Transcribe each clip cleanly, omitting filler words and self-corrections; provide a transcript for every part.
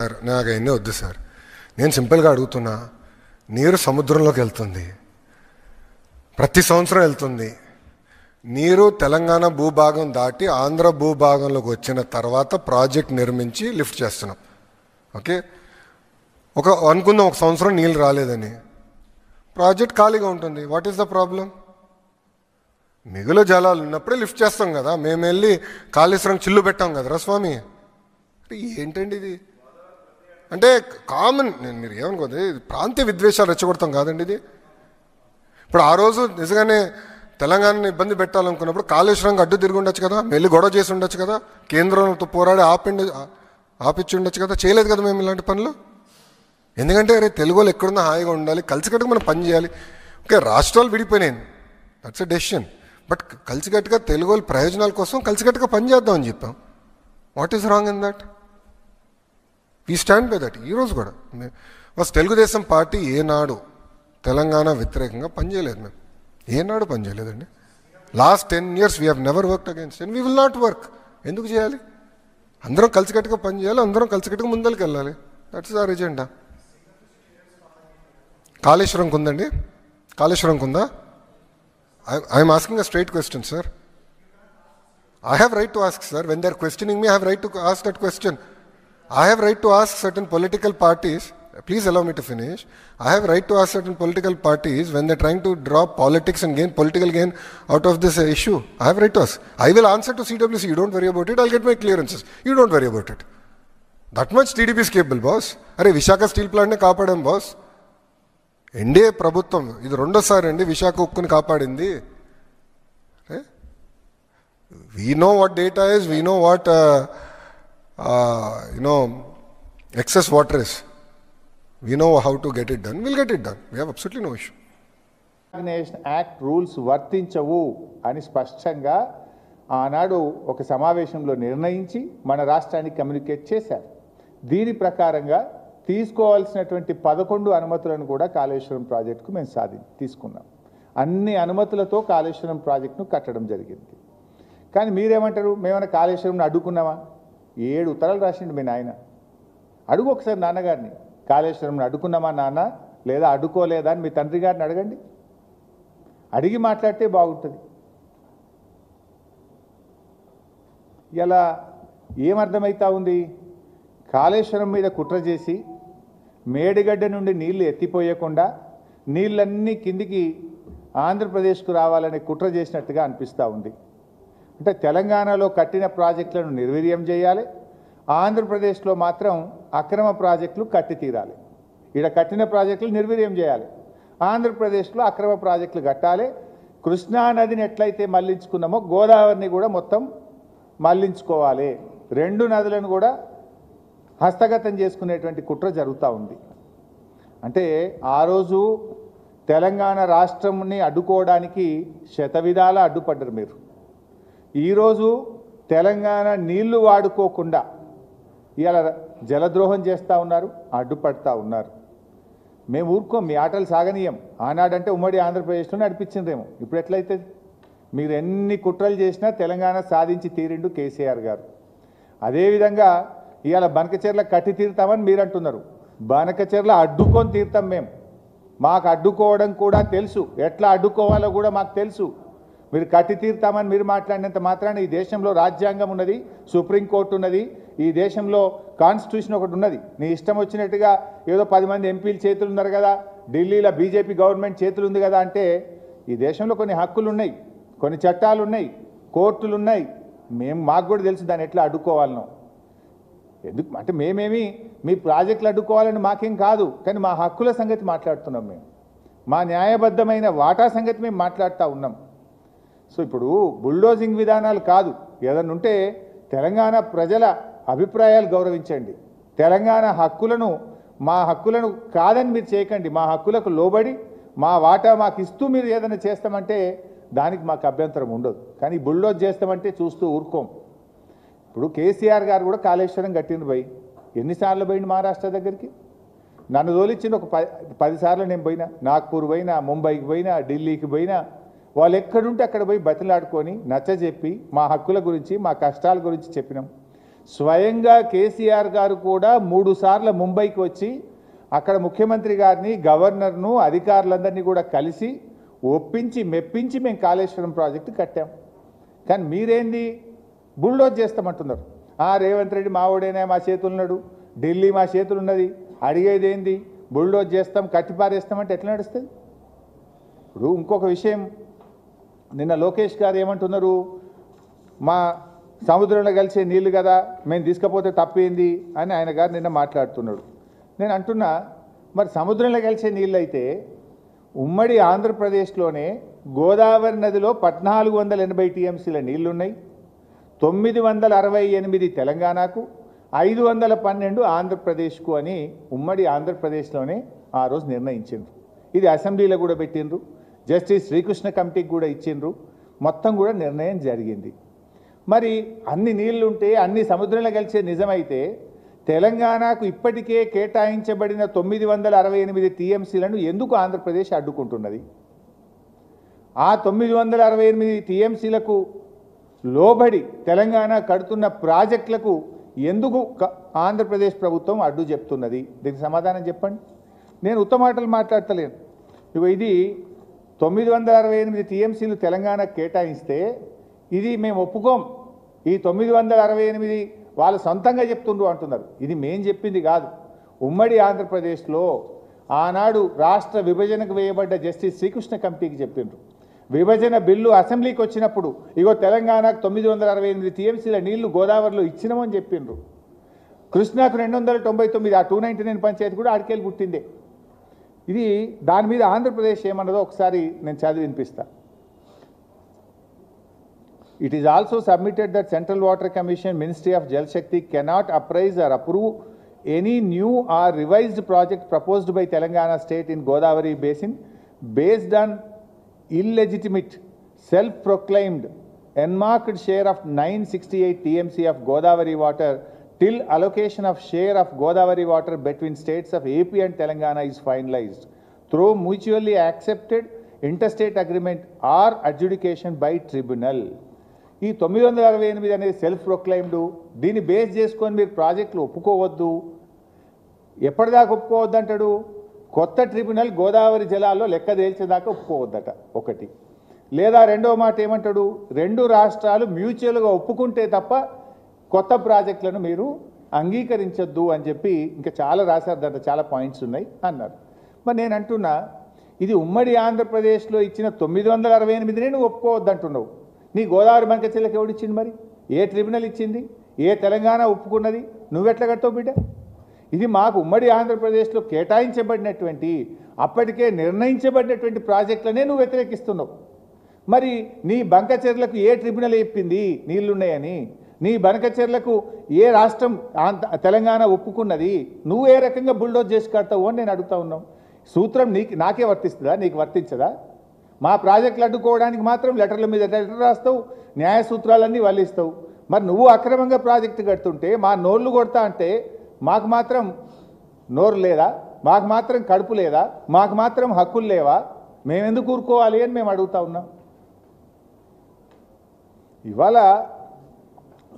Sir నాకు అవన్నీ వద్దు సార్. నేను సింపుల్గా అడుగుతున్నా, నీరు సముద్రంలోకి వెళ్తుంది, ప్రతి సంవత్సరం వెళ్తుంది. నీరు తెలంగాణ భూభాగం దాటి ఆంధ్ర భూభాగంలోకి వచ్చిన తర్వాత ప్రాజెక్ట్ నిర్మించి లిఫ్ట్ చేస్తున్నాం. ఓకే, అనుకుందాం ఒక సంవత్సరం నీళ్ళు రాలేదని, ప్రాజెక్ట్ ఖాళీగా ఉంటుంది. What is the problem? మిగులు జలాలు ఉన్నప్పుడే లిఫ్ట్ చేస్తాం కదా. మేము వెళ్ళి కాళేశ్వరం చిల్లు పెట్టాం కదరా స్వామి. ఏంటండి ఇది? అంటే కామన్, మీరు ఏమనుకోదు, ప్రాంతీయ విద్వేషాలు రెచ్చగొడతాం కాదండి ఇది. ఇప్పుడు ఆ రోజు నిజంగానే తెలంగాణని ఇబ్బంది పెట్టాలనుకున్నప్పుడు కాళేశ్వరంకి అడ్డు తిరిగి ఉండొచ్చు కదా, వెళ్ళి గొడవ చేసి ఉండొచ్చు కదా, కేంద్రంతో పోరాడి ఆపిచ్చి ఉండొచ్చు కదా. చేయలేదు కదా మేము ఇలాంటి పనులు. ఎందుకంటే అరే తెలుగు వాళ్ళు ఎక్కడున్నా హాయిగా ఉండాలి, కలిసికట్టుగా మనం పని చేయాలి. ఓకే, రాష్ట్రాలు విడిపోయినాయి, దట్స్ ఎ డెసిషన్. బట్ కలిసికట్టుగా తెలుగు వాళ్ళ ప్రయోజనాల కోసం కలిసికట్టుగా పని చేద్దామని చెప్పాం. What is wrong in that? We stand by that. ఈరోజు కూడా తెలుగుదేశం పార్టీ ఏనాడు తెలంగాణ వ్యతిరేకంగా పనిచేయలేదు. మేము ఏనాడు పనిచేయలేదండి. Last 10 years we have never worked against and we will not work. ఎందుకు చేయాలి? అందరం కలిసికట్టుగా పని చేయాలి, అందరం కలిసికట్టుగా ముందరికి వెళ్ళాలి. That's our agenda. కాళేశ్వరంకి ఉందండి, కాళేశ్వరంకి ఉందా? I'm asking a straight question sir. I have right to ask, sir. When they are questioning me, I have right to ask that question. I have right to ask certain political parties. Please allow me to finish. I have right to ask certain political parties when they are trying to draw politics and gain political gain out of this issue. I have right to ask. I will answer to CWC. You don't worry about it. I'll get my clearances. You don't worry about it. That much TDP is capable, boss. అరే Visakha steel ప్లాంట్ని కాపాడాం boss. NDA ప్రభుత్వం ఇది రెండోసారి అండి విశాఖ ఉక్కుని కాపాడింది. We know what data is, we know what excess water is. We know how to get it done. We'll get it done. We have absolutely no issue. Organization act rules వర్తించవు అని స్పష్టంగా ఆనాడు ఒక సమావేశంలో నిర్ణయించి మన రాష్ట్రానికి కమ్యూనికేట్ చేశారు. దీని ప్రకారంగా తీసుకోవాల్సినటువంటి 11 అనుమతులను కూడా కాళేశ్వరం ప్రాజెక్టుకు మేము తీసుకున్నాం. అన్ని అనుమతులతో కాళేశ్వరం ప్రాజెక్టును కట్టడం జరిగింది. కానీ మీరేమంటారు? మేమైనా కాళేశ్వరంని అడ్డుకున్నామా? 7 ఉత్తరాలు రాసిండు మీ నాయన. అడుగు ఒకసారి నాన్నగారిని, కాళేశ్వరంని అడ్డుకున్నామా నాన్న, లేదా అడ్డుకోలేదా అని మీ తండ్రి గారిని అడగండి. అడిగి మాట్లాడితే బాగుంటుంది. ఇలా ఏమర్థమవుతా ఉంది? కాళేశ్వరం మీద కుట్ర చేసి మేడిగడ్డ నుండి నీళ్లు ఎత్తిపోయకుండా నీళ్ళన్నీ కిందికి ఆంధ్రప్రదేశ్కు రావాలని కుట్ర చేసినట్టుగా అనిపిస్తూ ఉంది. అంటే తెలంగాణలో కట్టిన ప్రాజెక్టులను నిర్వీర్యం చేయాలి, ఆంధ్రప్రదేశ్లో మాత్రం అక్రమ ప్రాజెక్టులు కట్టి తీరాలి. ఇక్కడ కట్టిన ప్రాజెక్టులు నిర్వీర్యం చేయాలి, ఆంధ్రప్రదేశ్లో అక్రమ ప్రాజెక్టులు కట్టాలి. కృష్ణా నదిని ఎట్లయితే మళ్లించుకున్నామో గోదావరిని కూడా మొత్తం మళ్లించుకోవాలి. 2 నదులను కూడా హస్తగతం చేసుకునేటువంటి కుట్ర జరుగుతూ ఉంది. అంటే ఆ రోజు తెలంగాణ రాష్ట్రంని అడ్డుకోవడానికి శతవిధాల అడ్డుపడ్డారు మీరు. ఈరోజు తెలంగాణ నీళ్లు వాడుకోకుండా ఇలా జలద్రోహం చేస్తూ ఉన్నారు, అడ్డుపడతా ఉన్నారు. మేము ఊరుకోం, మీ ఆటలు సాగనీయం. ఆనాడంటే ఉమ్మడి ఆంధ్రప్రదేశ్లో నడిపించిందేమో, ఇప్పుడు ఎట్లయితే? మీరు ఎన్ని కుట్రలు చేసినా తెలంగాణ సాధించి తీరిండు కేసీఆర్ గారు. అదేవిధంగా ఇవాళ బనకచెర్ల కట్టి తీరుతామని మీరు అంటున్నారు. బనకచెర్ల అడ్డుకొని తీరుతాం మేము. మాకు అడ్డుకోవడం కూడా తెలుసు, ఎట్లా అడ్డుకోవాలో కూడా మాకు తెలుసు. మీరు కట్టి తీరుతామని మీరు మాట్లాడినంత మాత్రాన ఈ దేశంలో రాజ్యాంగం ఉన్నది, సుప్రీంకోర్టు ఉన్నది, ఈ దేశంలో కాన్స్టిట్యూషన్ ఒకటి ఉన్నది. నీ ఇష్టం వచ్చినట్టుగా ఏదో 10 మంది ఎంపీలు చేతులు ఉన్నారు కదా, ఢిల్లీలో బీజేపీ గవర్నమెంట్ చేతులు ఉంది కదా అంటే, ఈ దేశంలో కొన్ని హక్కులు ఉన్నాయి, కొన్ని చట్టాలు ఉన్నాయి, కోర్టులు ఉన్నాయి. మాకు కూడా తెలుసు దాన్ని ఎట్లా అడ్డుకోవాలనో. ఎందుకు అంటే మేమేమి మీ ప్రాజెక్టులు అడ్డుకోవాలని మాకేం కాదు, కానీ మా హక్కుల సంగతి మాట్లాడుతున్నాం. మేము మా న్యాయబద్ధమైన వాటా సంగతి మేము మాట్లాడుతూ ఉన్నాం. సో ఇప్పుడు బుల్డోజింగ్ విధానాలు కాదు, ఏదన్నా ఉంటే తెలంగాణ ప్రజల అభిప్రాయాలు గౌరవించండి. తెలంగాణ హక్కులను, మా హక్కులను కాదని మీరు చేయకండి. మా హక్కులకు లోబడి మా వాటా మాకు ఇస్తూ మీరు ఏదైనా చేస్తామంటే దానికి మాకు అభ్యంతరం ఉండదు. కానీ బుల్డోజ్ చేస్తామంటే చూస్తూ ఊరుకోం. ఇప్పుడు కేసీఆర్ గారు కూడా కాళేశ్వరం కట్టిండు పోయి, ఎన్నిసార్లు పోయిండు మహారాష్ట్ర దగ్గరికి? నన్ను తోలిచ్చింది ఒక 10 సార్లు నేను పోయినా. నాగ్పూర్ పోయినా, ముంబైకి పోయినా, ఢిల్లీకి పోయినా. వాళ్ళు ఎక్కడుంటే అక్కడ పోయి బతిలాడుకొని నచ్చజెప్పి మా హక్కుల గురించి, మా కష్టాల గురించి చెప్పినాం. స్వయంగా కేసీఆర్ గారు కూడా 3 సార్లు ముంబైకి వచ్చి అక్కడ ముఖ్యమంత్రి గారిని, గవర్నర్ను, అధికారులందరినీ కూడా కలిసి ఒప్పించి మెప్పించి మేము కాళేశ్వరం ప్రాజెక్టు కట్టాం. కానీ మీరేంది బుల్డోజ్ చేస్తామంటున్నారు. రేవంత్ రెడ్డి మావోడేనా, మా చేతులున్నాడు, ఢిల్లీ మా చేతులున్నది, అడిగేది ఏంది, బుల్డోజ్ చేస్తాం, కట్టిపారేస్తామంటే ఎట్లా నడుస్తుంది? ఇప్పుడు ఇంకొక విషయం, నిన్న లోకేష్ గారు ఏమంటున్నారు, మా సముద్రంలో కలిసే నీళ్ళు కదా, మేము తీసుకపోతే తప్పేంది అని ఆయన గారు నిన్న మాట్లాడుతున్నాడు. నేను అంటున్నా, మరి సముద్రంలో కలిసే నీళ్ళు అయితే ఉమ్మడి ఆంధ్రప్రదేశ్లోనే గోదావరి నదిలో 1480 టీఎంసీల నీళ్లున్నాయి, 968 తెలంగాణకు, 512 ఆంధ్రప్రదేశ్కు అని ఉమ్మడి ఆంధ్రప్రదేశ్లోనే ఆ రోజు నిర్ణయించిండ్రు. ఇది అసెంబ్లీలో కూడా పెట్టిండ్రు, జస్టిస్ శ్రీకృష్ణ కమిటీకి కూడా ఇచ్చిండ్రు, మొత్తం కూడా నిర్ణయం జరిగింది. మరి అన్ని నీళ్లుంటే అన్ని సముద్రంలో కలిసే నిజమైతే తెలంగాణకు ఇప్పటికే కేటాయించబడిన 968 టీఎంసీలను ఎందుకు ఆంధ్రప్రదేశ్ అడ్డుకుంటున్నది? ఆ 968 టీఎంసీలకు లోబడి తెలంగాణ కడుతున్న ప్రాజెక్టులకు ఎందుకు ఆంధ్రప్రదేశ్ ప్రభుత్వం అడ్డు చెప్తున్నది? దీనికి సమాధానం చెప్పండి. నేను ఉత్తమాటలు మాట్లాడతలేను. ఇది 968 టీఎంసీలు తెలంగాణకు కేటాయిస్తే ఇది మేము ఒప్పుకోం, ఈ 968 వాళ్ళు సొంతంగా చెప్తుండ్రు అంటున్నారు. ఇది మేం చెప్పింది కాదు. ఉమ్మడి ఆంధ్రప్రదేశ్లో ఆనాడు రాష్ట్ర విభజనకు వేయబడ్డ జస్టిస్ శ్రీకృష్ణ కమిటీకి చెప్పిండ్రు. విభజన బిల్లు అసెంబ్లీకి వచ్చినప్పుడు ఇగో తెలంగాణకు 968 టీఎంసీల నీళ్లు గోదావరిలో ఇచ్చినామని చెప్పిండ్రు. కృష్ణాకు 299, ఆ 299 పంచాయతీ కూడా ఆడికెళ్ళి పుట్టిందే. ఇది దాని మీద ఆంధ్రప్రదేశ్ ఏమన్నదో ఒకసారి నేను చదివి వినిపిస్తా. It is also submitted that Central Water Commission, Ministry of Jal Shakti cannot appraise or approve any new or revised project proposed by Telangana state in Godavari basin based on illegitimate, self-proclaimed, enmarked share of 968 TMC of Godavari water till allocation of share of Godavari water between states of AP and Telangana is finalized through mutually accepted interstate agreement or adjudication by tribunal. ఈ 968 అనేది self proclaimed, దీన్ని base చేసుకొని మీరు ప్రాజెక్టులు ఒప్పుకోవద్దు. ఎప్పటిదాకా ఒప్పుకోవద్దు అంటాడు? కొత్త tribunal Godavari జలాల్లో లెక్క తేల్చేదాకా ఒప్పుకోవద్దట ఒకటి. లేదా రెండవ మాట ఏమంటాడు? 2 రాష్ట్రాలు మ్యూచువల్గా ఒప్పుకుంటే తప్ప కొత్త ప్రాజెక్టులను మీరు అంగీకరించొద్దు అని చెప్పి ఇంకా చాలా రాశారు, దాంట్లో చాలా పాయింట్స్ ఉన్నాయి అన్నారు. మరి నేను అంటున్నా, ఇది ఉమ్మడి ఆంధ్రప్రదేశ్లో ఇచ్చిన 968 నువ్వు ఒప్పుకోవద్దు అంటున్నావు. నీ గోదావరి బంకచెల్లకి ఎవడిచ్చింది? మరి ఏ ట్రిబ్యునల్ ఇచ్చింది? ఏ తెలంగాణ ఒప్పుకున్నది? నువ్వెట్లా కడతావు బిడ్డ? ఇది మాకు ఉమ్మడి ఆంధ్రప్రదేశ్లో కేటాయించబడినటువంటి, అప్పటికే నిర్ణయించబడినటువంటి ప్రాజెక్టులనే నువ్వు వ్యతిరేకిస్తున్నావు. మరి నీ బంకచెర్లకు ఏ ట్రిబ్యునల్ చెప్పింది నీళ్లున్నాయని? నీ బంకచెర్లకు ఏ రాష్ట్రం తెలంగాణ ఒప్పుకున్నది? నువ్వు ఏ రకంగా బుల్డోజ్ చేసి కడతావు అని నేను అడుగుతా ఉన్నావు. సూత్రం నాకే వర్తిస్తుందా? నీకు వర్తించదా? మా ప్రాజెక్టులు అడ్డుకోవడానికి మాత్రం లెటర్ల మీద లెటర్ రాస్తావు, న్యాయ సూత్రాలన్నీ వల్లిస్తావు. మరి నువ్వు అక్రమంగా ప్రాజెక్టు కడుతుంటే మా నోళ్ళు కొడతా అంటే మాకు మాత్రం నోరు లేదా? మాకు మాత్రం కడుపు లేదా? మాకు మాత్రం హక్కులు లేవా? మేమెందుకు ఊరుకోవాలి అని మేము అడుగుతా ఉన్నాం. ఇవాళ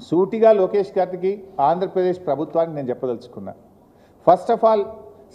సూటిగా లోకేష్ గారికి, ఆంధ్రప్రదేశ్ ప్రభుత్వానికి నేను చెప్పదలుచుకున్నా, ఫస్ట్ ఆఫ్ ఆల్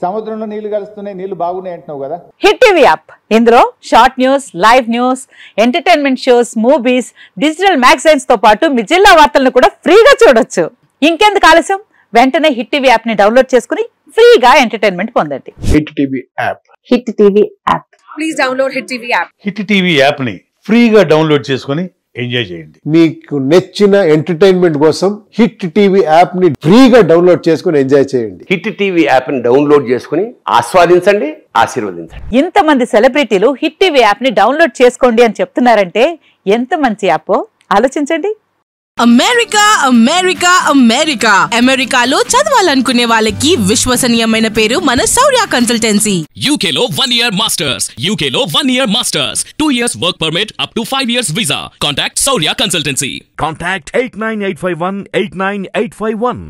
సముద్రంలో నీళ్లు కలుస్తున్నాయి, నీళ్లు బాగున్నాయి అంటున్నావు కదా. హిట్ టీవీ యాప్, ఇందులో short news, live news, entertainment shows, movies, digital magazines తో పాటు మీ జిల్లా వార్తలను కూడా ఫ్రీగా చూడొచ్చు. ఇంకెందుకు ఆలస్యం? వెంటనే హిట్ టీవీ యాప్ ని డౌన్లోడ్ చేసుకుని ఫ్రీగా ఎంటర్టైన్మెంట్ పొందండి. Hit TV app. Hit TV app. Please download hit TV app. Hit TV app ని ఫ్రీగా డౌన్లోడ్ చేసుకుని ఎంజాయ్ చేయండి. మీకు నచ్చిన ఎంటర్టైన్మెంట్ కోసం హిట్ టీవీ యాప్ ని ఫ్రీగా డౌన్లోడ్ చేసుకుని ఎంజాయ్ చేయండి. హిట్ టీవీ యాప్ ని డౌన్లోడ్ చేసుకుని ఆస్వాదించండి, ఆశీర్వదించండి. ఇంతమంది సెలబ్రిటీలు హిట్ టీవీ యాప్ ని డౌన్లోడ్ చేసుకోండి అని చెప్తున్నారంటే ఎంత మంచి యాప్ ఆలోచించండి. అమెరికా అమెరికా అమెరికా అమెరికాలో చదవాలనుకునే వాళ్ళకి విశ్వసనీయమైన పేరు మన శౌర్య కన్సల్టెన్సీ. UK లో 1 year masters, UK లో 1 year masters, 2 years work permit up to 5 years visa. Contact Saurya Consultancy. Contact 89851 89851.